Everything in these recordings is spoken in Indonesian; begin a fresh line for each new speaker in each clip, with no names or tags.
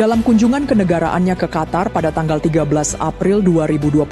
Dalam kunjungan kenegaraannya ke Qatar pada tanggal 13 April 2025,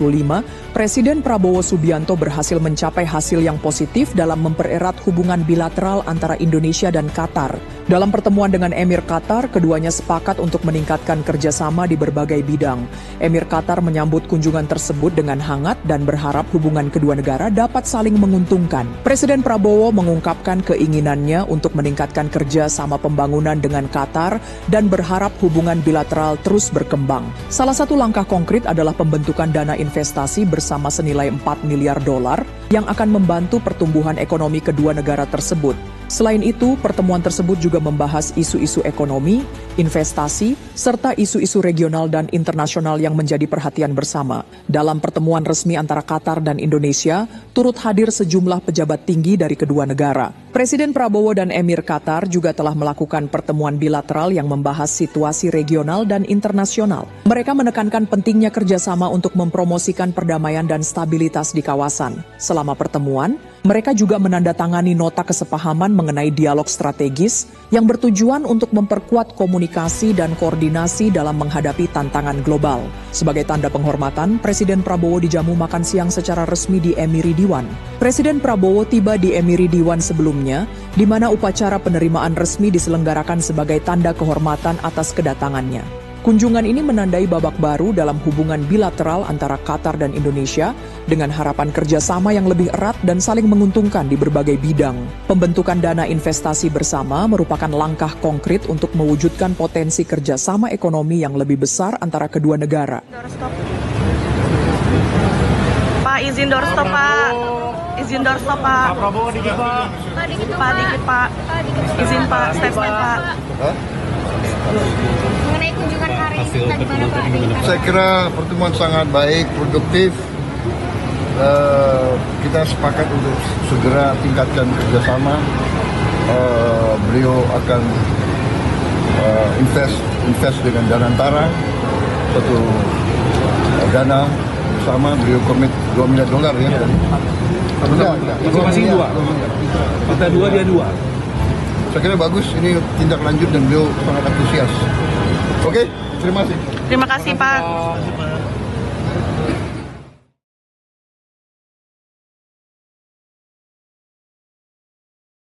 Presiden Prabowo Subianto berhasil mencapai hasil yang positif dalam mempererat hubungan bilateral antara Indonesia dan Qatar. Dalam pertemuan dengan Emir Qatar, keduanya sepakat untuk meningkatkan kerjasama di berbagai bidang. Emir Qatar menyambut kunjungan tersebut dengan hangat dan berharap hubungan kedua negara dapat saling menguntungkan. Presiden Prabowo mengungkapkan keinginannya untuk meningkatkan kerjasama pembangunan dengan Qatar dan berharap hubungan bilateral terus berkembang. Salah satu langkah konkret adalah pembentukan dana investasi bersama senilai 4 miliar dolar yang akan membantu pertumbuhan ekonomi kedua negara tersebut. Selain itu, pertemuan tersebut juga membahas isu-isu ekonomi, investasi, serta isu-isu regional dan internasional yang menjadi perhatian bersama. Dalam pertemuan resmi antara Qatar dan Indonesia, turut hadir sejumlah pejabat tinggi dari kedua negara. Presiden Prabowo dan Emir Qatar juga telah melakukan pertemuan bilateral yang membahas situasi regional dan internasional. Mereka menekankan pentingnya kerjasama untuk mempromosikan perdamaian dan stabilitas di kawasan. Selama pertemuan, mereka juga menandatangani nota kesepahaman mengenai dialog strategis yang bertujuan untuk memperkuat komunikasi dan koordinasi dalam menghadapi tantangan global. Sebagai tanda penghormatan, Presiden Prabowo dijamu makan siang secara resmi di Emiri Diwan. Presiden Prabowo tiba di Emiri Diwan sebelumnya, di mana upacara penerimaan resmi diselenggarakan sebagai tanda kehormatan atas kedatangannya. Kunjungan ini menandai babak baru dalam hubungan bilateral antara Qatar dan Indonesia dengan harapan kerjasama yang lebih erat dan saling menguntungkan di berbagai bidang. Pembentukan dana investasi bersama merupakan langkah konkret untuk mewujudkan potensi kerjasama ekonomi yang lebih besar antara kedua negara.
Pak, izin doorstop, Pak. Izin doorstop, Pak.
Pak Prabowo dikit, Pak.
Pak, dikit, Pak. Izin, Pak. Statement, Pak.
Mengenai kunjungan hari ini bagaimana Pak?
Saya kira pertemuan sangat baik, produktif. Kita sepakat untuk segera tingkatkan kerjasama. Beliau akan invest dengan Danantara, satu dana bersama. Beliau komit 2 miliar dolar ya.
Masing-masing 2. Kita 2, dia 2.
Saya kira bagus, ini tindak lanjut dan beliau sangat antusias. Oke, terima kasih.
Terima kasih, Pak.